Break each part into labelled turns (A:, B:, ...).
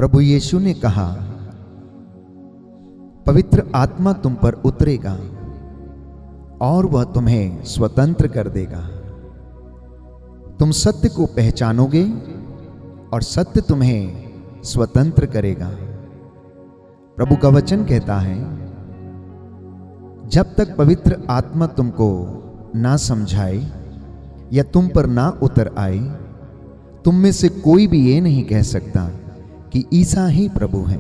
A: प्रभु यीशु ने कहा, पवित्र आत्मा तुम पर उतरेगा और वह तुम्हें स्वतंत्र कर देगा। तुम सत्य को पहचानोगे और सत्य तुम्हें स्वतंत्र करेगा। प्रभु का वचन कहता है, जब तक पवित्र आत्मा तुमको ना समझाए या तुम पर ना उतर आए, तुम में से कोई भी ये नहीं कह सकता कि ईसा ही प्रभु है।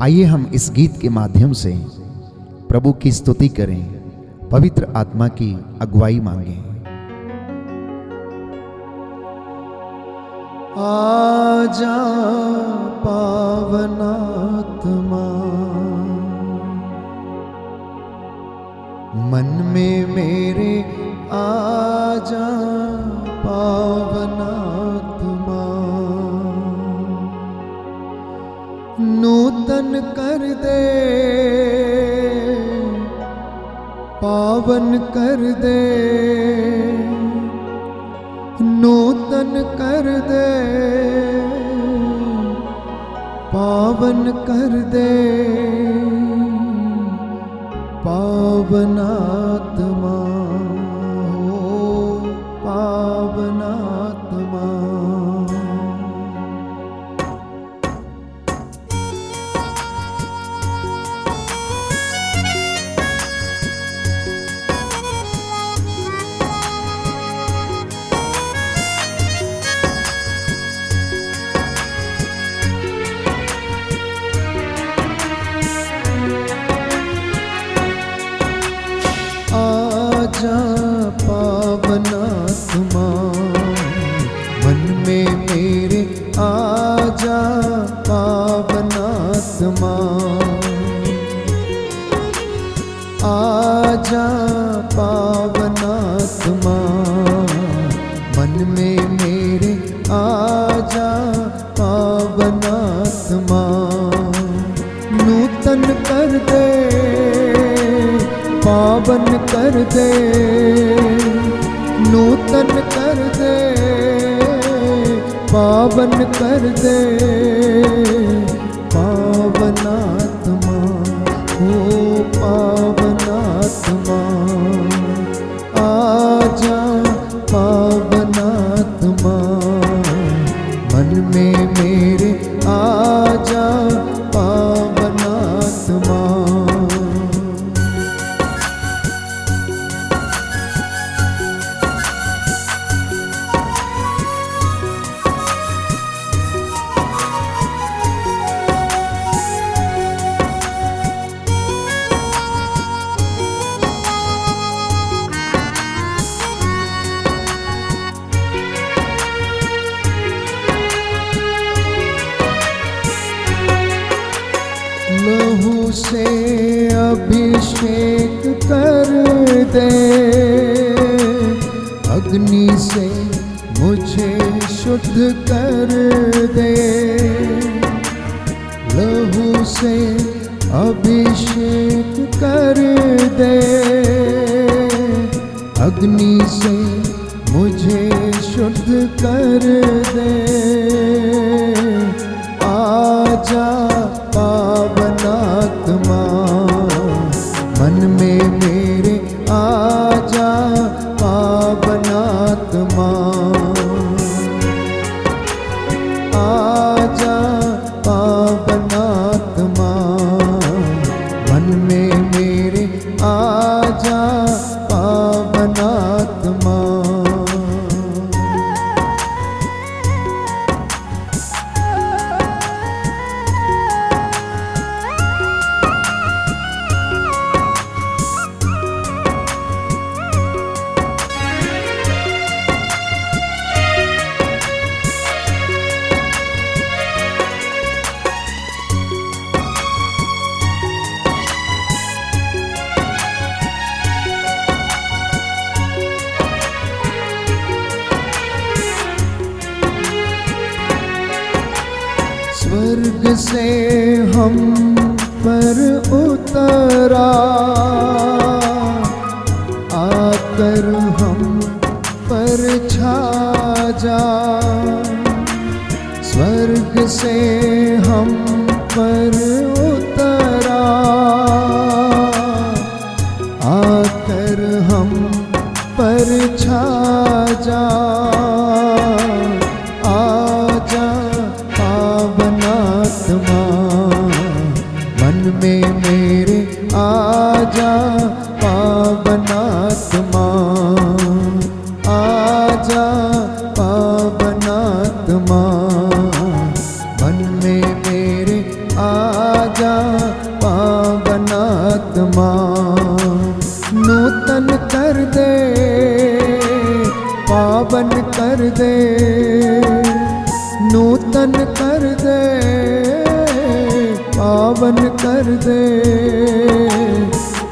A: आइए हम इस गीत के माध्यम से प्रभु की स्तुति करें, पवित्र आत्मा की अगुवाई मांगें। आजा पावन आत्मा, मन में मेरे आजा पावन आत्मा, नूतन कर दे, पावन कर दे, नूतन कर दे, पावन कर दे, पावन आत्मा हो, पावन आत्मा। आजा पावन आत्मा, मन में मेरे आजा पावन आत्मा, आजा पावन आत्मा, मन में मेरे आजा पावन आत्मा, नूतन कर दे, पावन कर दे, नूतन कर दे, पावन कर दे, पावन आत्मा हो, पावन आत्मा, आजा पावन आत्मा, मन में मेरे आजा पावन आत्मा। लहू से अभिषेक कर दे, अग्नि से मुझे शुद्ध कर दे, लहू से अभिषेक कर दे, अग्नि से मुझे शुद्ध कर दे, आजा पावन आत्मा, मन में मेरे आजा पावन आत्मा, आजा पावन आत्मा, मन में मेरे आजा पावन आत्मा। स्वर्ग से हम पर उतरा, आकर हम पर छा जा, स्वर्ग से हम पर उतरा, आकर हम पर छा जा। आजा पावन आत्मा मन में मेरे, आजा पावन आत्मा, आजा पावन आत्मा मन में मेरे, आजा पावन आत्मा। नूतन कर दे, पावन कर दे, नूतन कर दे, पावन कर दे,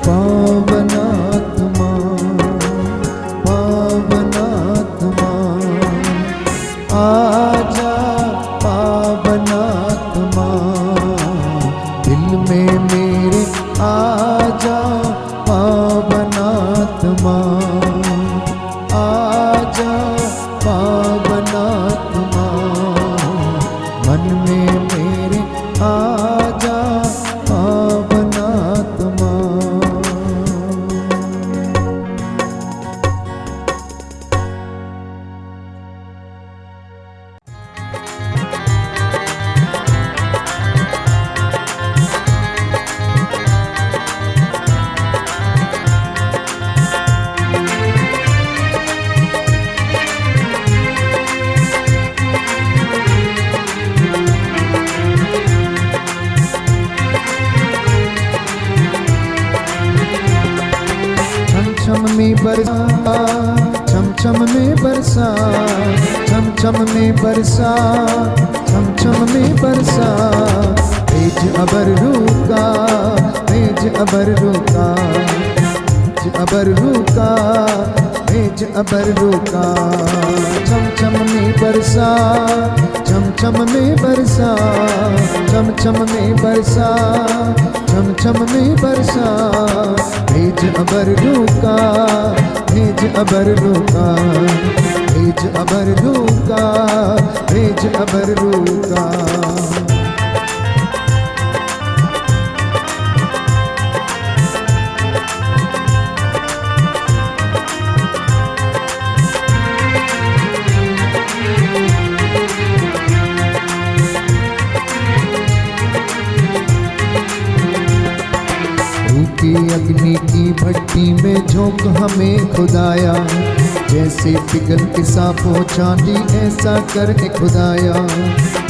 A: पावन आत्मा, पावन आत्मा। आजा पावन आत्मा दिल में मेरे, आजा पावन आत्मा, आजा पावन आत्मा मन में मेरे, आजा पावन आत्मा। छम में बरसा, छम छम में बरसा, छम छम में बरसा, छम छम में बरसा। तेज अबर रुका, तेज अबर रुका, तेज अबर रुका, तेज अबर रुका। छम छम में बरसा, छम छम में बरसा, छम छम में बरसा, छम छम में बरसा। तेज अबर रुका, तेज अबर रुका, तेज अबर रुका, तेज अबर रुका। की अग्नि की भट्टी में झोंक हमें खुदाया, जैसे पिघलती सांपों चांदी ऐसा कर खुदाया।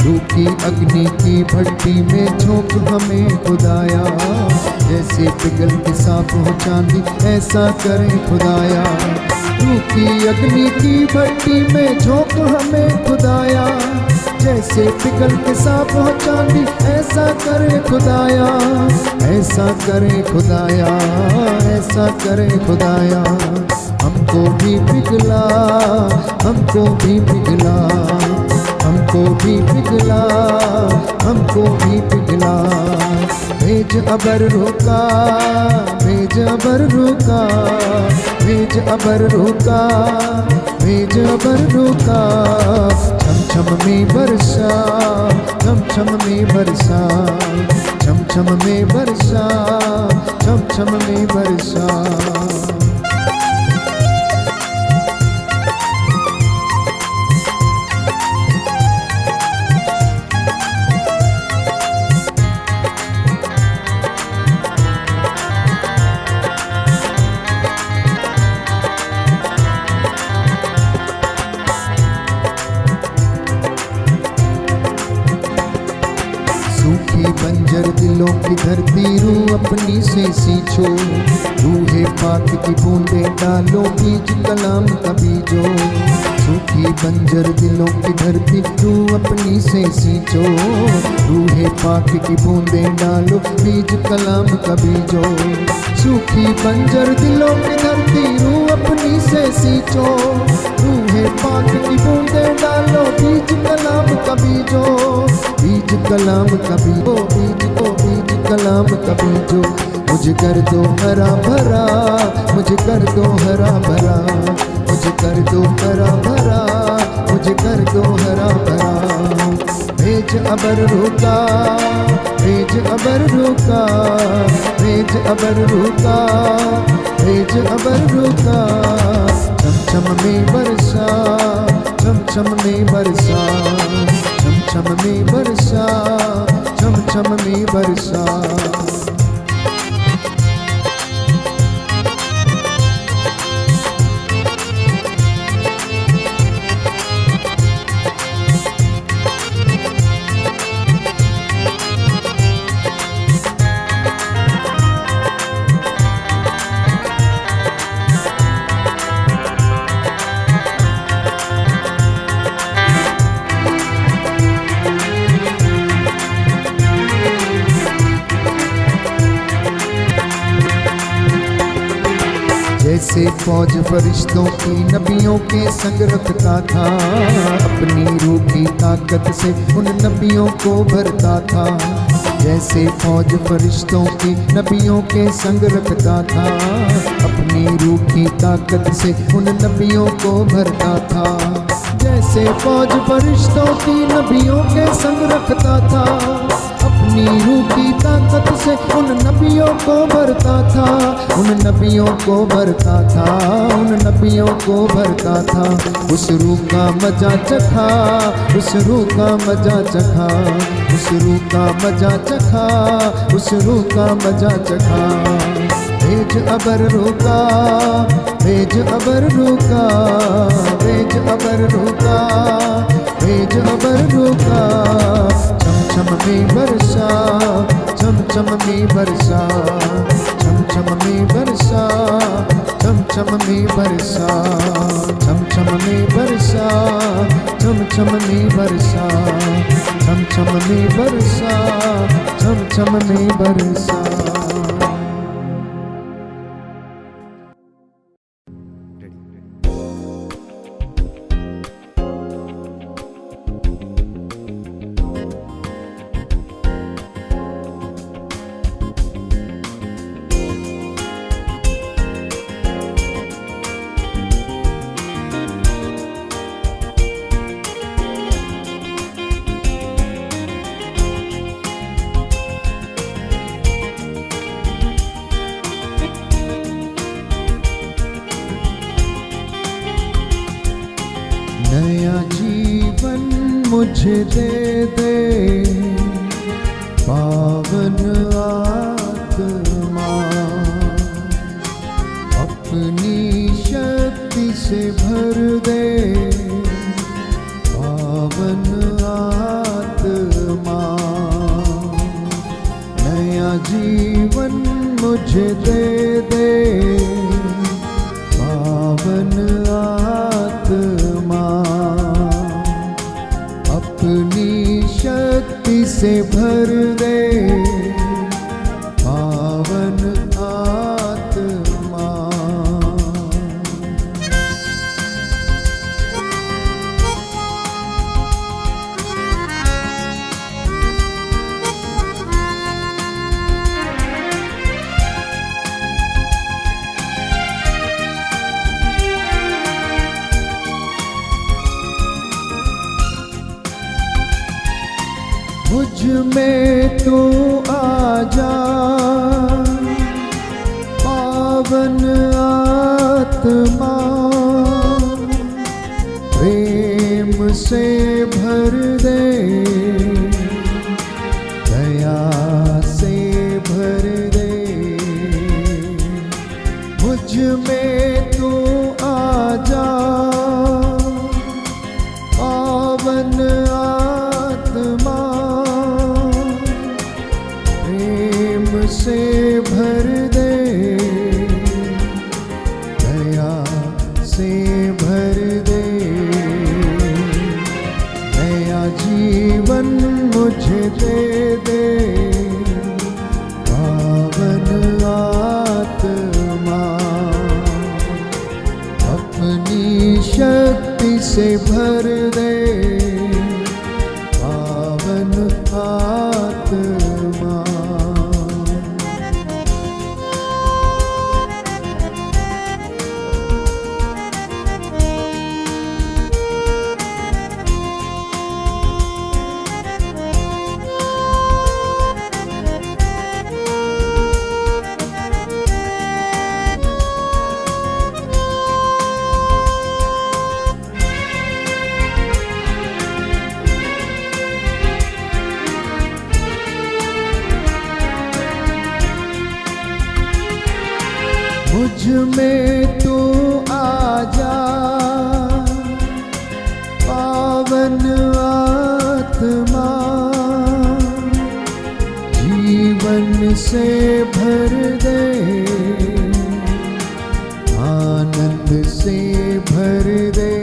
A: रूखी अग्नि की भट्टी में झोंक हमें खुदाया, जैसे पिघलती सांपों चांदी ऐसा कर खुदाया। रूखी अग्नि की भट्टी में झोंक हमें खुदाया, जैसे पिघल के सांपों चांदी ऐसा करे खुदाया, ऐसा करे खुदाया, ऐसा करे खुदाया। हमको भी पिघला, हमको भी पिघला, हमको भी पिघला, हमको भी पिघला। भेज अबर रुका, भेज अबर रुका, भेज अबर रुका, भेज अबर रुका। छम छम में बरसा, छम छम में बरसा, छम छम में बरसा, छम छम में बरसा। बंजर दिलों की धरती रू अपनी से सींचो, रूहे पाक की बूंदे डालो बीज कलाम का बीजो। सूखी बंजर दिलों की धरती रू अपनी से सींचो, रूहे पाक की बूंदे डालो बीज कलाम का बीजो। सूखी बंजर दिलों की धरती रू अपनी से सींचो, रूहे पाक की बूंदे डालो बीज कलाम का बीजो। बीज कलाम का बीजो, बीज को बीज कलाम का बीजो। मुझे कर दो हरा भरा, मुझे कर दो हरा भरा, मुझे कर दो हरा भरा, मुझे कर दो हरा भरा। भेज अबर रुका, भेज अबर रुका, भेज अबर रुका, भेज अबर रुका। छमछम में बरसा, छमछम में बरसा, छमछम में बरसा, छमछम में बरसा। जैसे फौज फरिश्तों की नबियों के संग रखता था, अपनी रूह की ताकत से उन नबियों को भरता था। जैसे फौज फरिश्तों की नबियों के संग रखता था, अपनी रूह की ताकत से उन नबियों को भरता था। जैसे फौज फरिश्तों की नबियों के संग रखता था, अपनी रूह की ताकत से उन नबियों को भरता था, उन नबियों को भरता था, उन नबियों को भरता था। उस रूह का मजा चखा, उस रूह का मजा चखा, उस रूह का मजा चखा, उस रूह का मजा चखा। भेज अबर रुका, भेज अबर रुका, भेज अबर रुका, भेज अबर रुका। छमछम में बरसा, छमछम में बरसा, छमछम में बरसा, छमछम में बरसा, छमछम में बरसा, छमछम में बरसा, छमछम में बरसा, छमछम में बरसा। नया जीवन मुझे दे दे, पावन आत्मा, अपनी शक्ति से भर दे, पावन आत्मा। नया जीवन मुझे दे दे, पावन आत्मा, अपनी शक्ति से भर दे, पावन आत्मा। मुझ में तू आजा, पावन आत्मा, प्रेम से भर दे, दया से भर दे। मुझ में तू आजा, पावन आत्मा, प्रेम से भर दे, दया से भर दे। नया जीवन मुझे दे दे, पावन आत्मा, अपनी शक्ति से भर दे, पावन आत्मा। मुझ में तू आजा, पावन आत्मा जीवन से भर दे, आनंद से भर दे।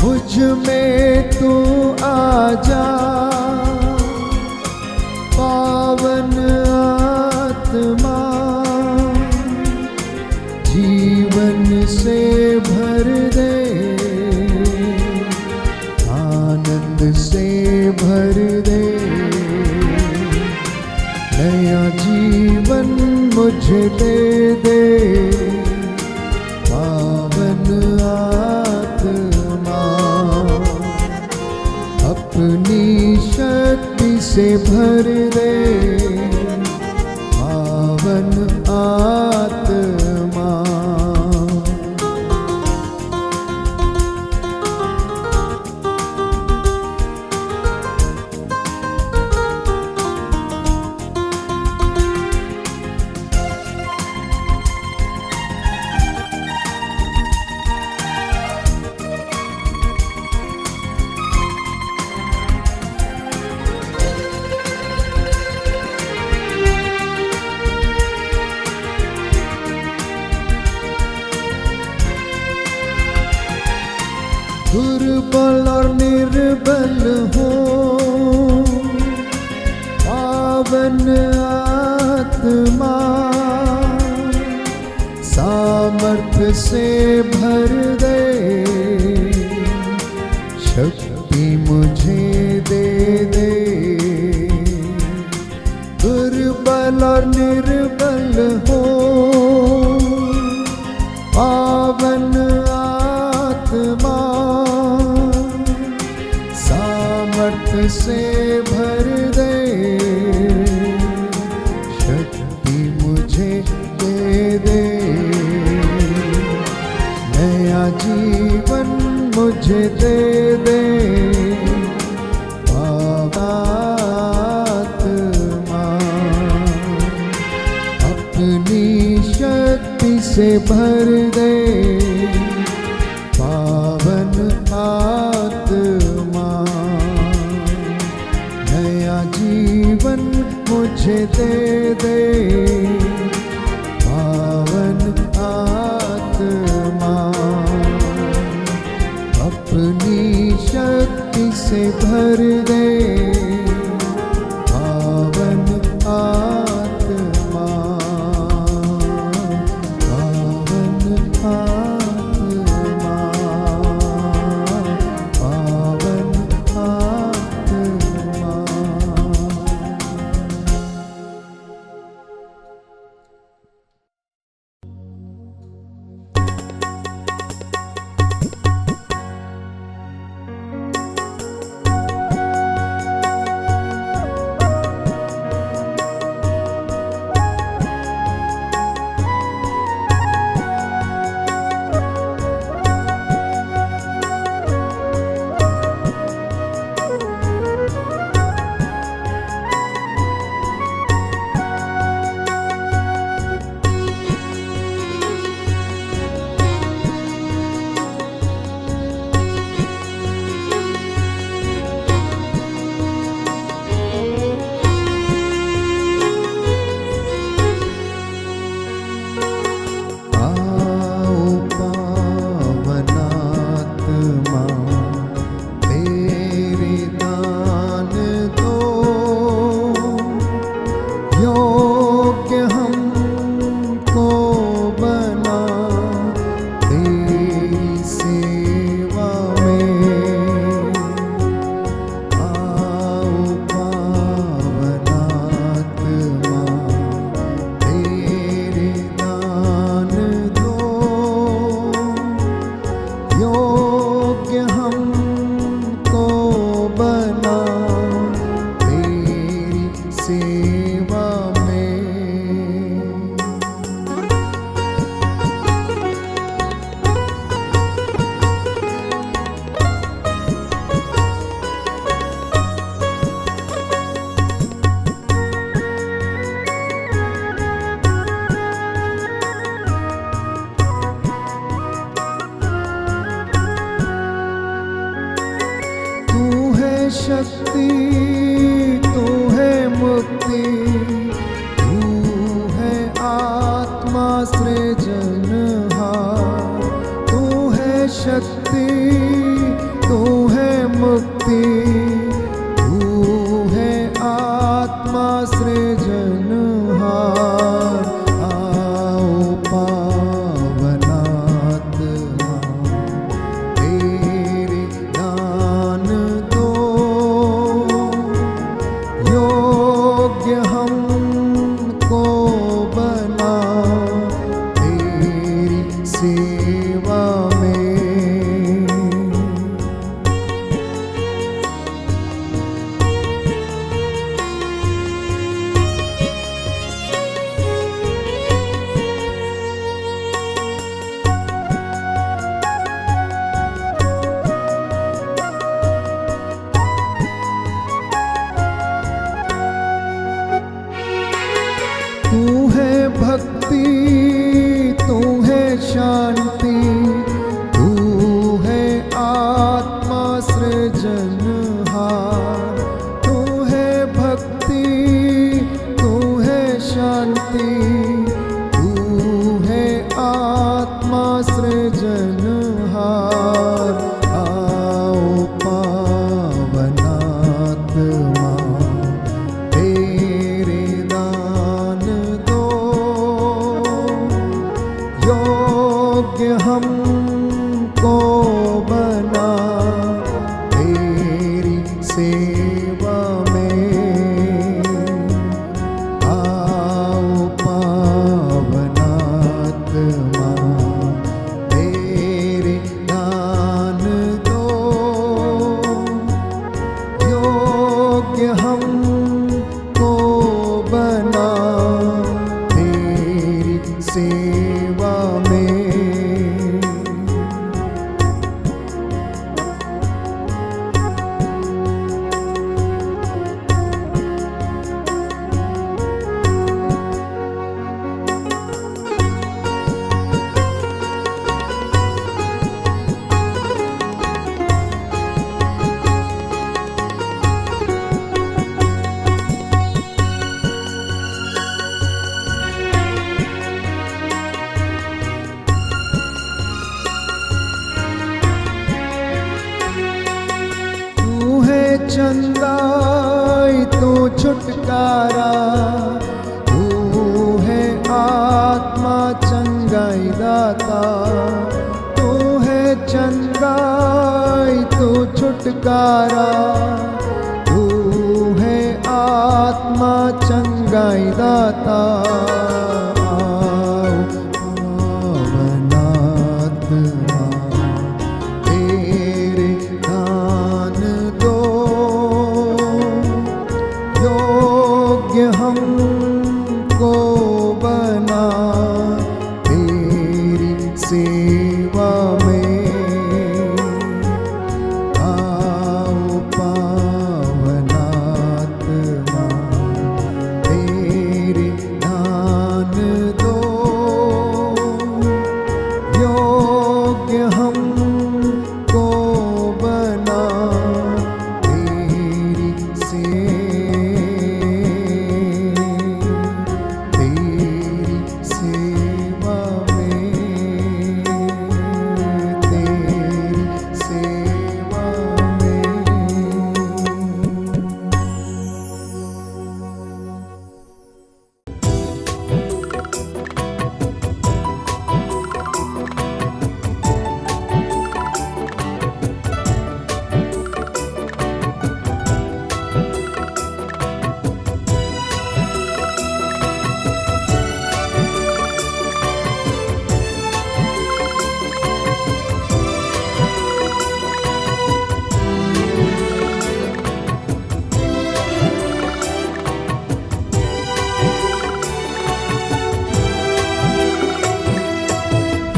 A: मुझ में तू आजा, पावन आत्मा जीवन से भर दे, आनंद से भर दे। नया जीवन मुझे दे दे, पावन आत्मा अपनी शक्ति से भर दे, पावन आत्मा। दुर्बल और निर्बल हो, पावन आत्मा सामर्थ्य से भर दे, शक्ति मुझे दे दे। दुर्बल और निर्बल हो, पावन आत्मा सामर्थ्य से भर दे, शक्ति मुझे दे दे। नया जीवन मुझे दे दे, आत्मा अपनी शक्ति से भर दे, पावन आत्मा नया जीवन मुझे दे दे, पावन आत्मा अपनी शक्ति से भर दे, पावन आत्मा, पावन आत्मा, पावन आत्मा। शक्ति, तू है मुक्ति, तू है आत्मा सृजनहार। तू है शक्ति, तू है मुक्ति, तू है आत्मा सृजनहार। आओ पावनात्मा, तेरे दान दो, योग्य हमको बना तेरी सेवा में। तू है भक्ति, तू है शांति, तू है आत्मा सृजनहार। तू है भक्ति, तू है शांति, तू है आत्मा सृजनहार। आओ पावनात्मा, तेरे दान दो, योग्य हमको बना तेरी सेवा में। आओ पावनात्मा, तेरे दान दो, योग्य हमको बना तेरी सेवा में। चंगाई तो छुटकारा, तू है आत्मा चंगाई दाता। तू है चंगाई तो छुटकारा, तू है आत्मा चंगाई दाता। पावनात्मा, तेरे दान दो, योग्य हमको बना तेरी सेवा में। आओ पावनात्मा, तेरे दान दो, योग्य हमको बना तेरी सेवा में, तेरी सेवा में।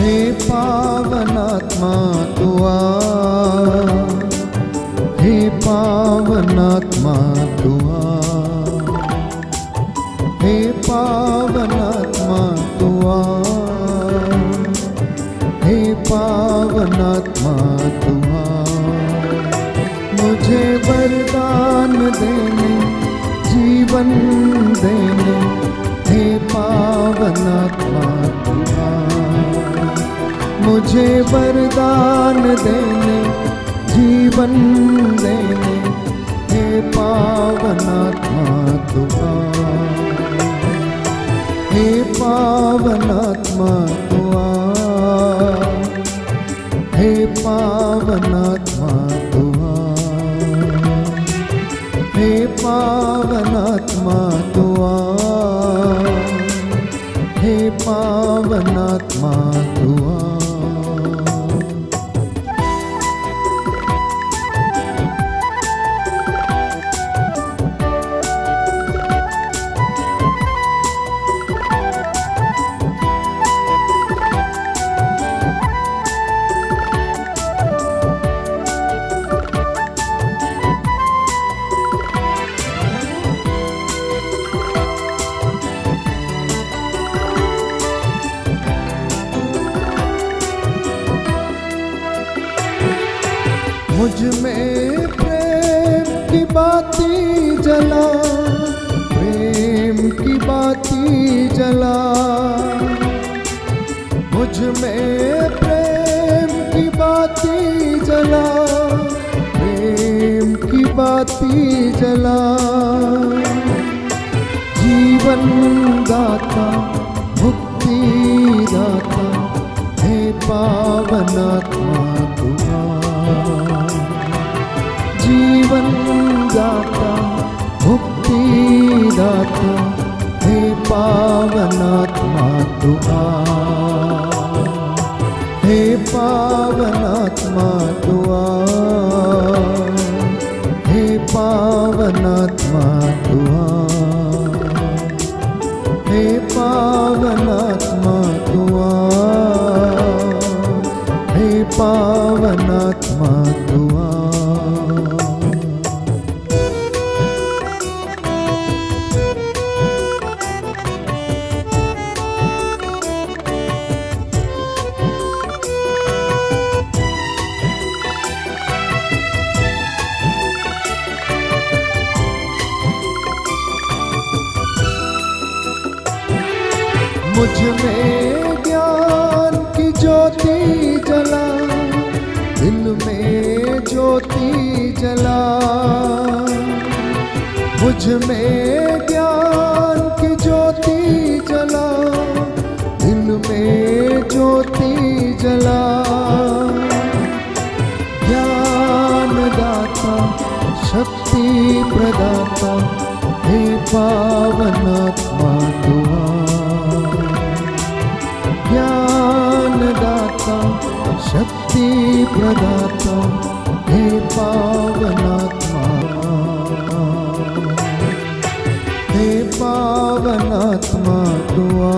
A: हे पावनात्मा तू आ, हे पावनात्मा तू आ, हे पावनात्मा तू आ, हे पावनात्मा तू आ। मुझे वरदान देने, जीवन देने, हे पावनात्मा तू आ। मुझे वरदान देने, जीवन देने, हे पावनात्मा तू आ। हे पावनात्मा तू आ, हे पावनात्मा तू आ, हे पावनात्मा तू आ, हे पावनात्मा तू आ। मुझ में प्रेम की बाती जला, प्रेम की बाती जला। मुझ में प्रेम की बाती जला, प्रेम की बाती जला। जीवन दाता, मुक्ति दाता, हे पावनात्मा तू आ। जीवन दाता, मुक्ति दाता, हे पावनात्मा तू आ। हे पावनात्मा तू आ, हे पावनात्मा तू आ, हे पावनात्मा तू आ, हे पावनात्मा तू आ। मुझ में ज्ञान की ज्योति जला, दिल में ज्योति जला। मुझ में ज्ञान की ज्योति जला, दिल में ज्योति जला। ज्ञान दाता, शक्ति प्रदाता, हे पावनात्मा तू आ। ज्ञान दाता, शक्ति प्रदाता, हे पावनात्मा। हे पावनात्मा तू आ,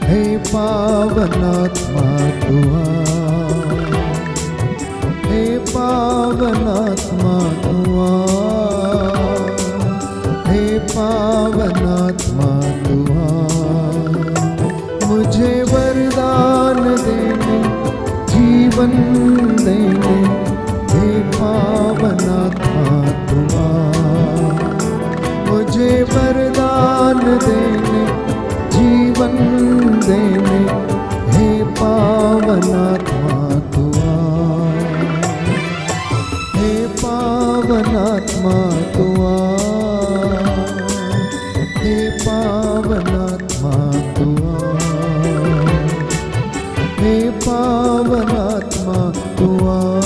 A: हे पावनात्मा तू आ, हे पावनात्मा तू आ, हे पावनात्मा तू आ। मुझे वरदान देने, जीवन देने, हे पावनात्मा तू आ। मुझे वरदान देने, जीवन देने, हे पावनात्मा तू आ। हे पावनात्मा तू आ, हे पावनात्मा तू आ, हे पावनात्मा तू आ।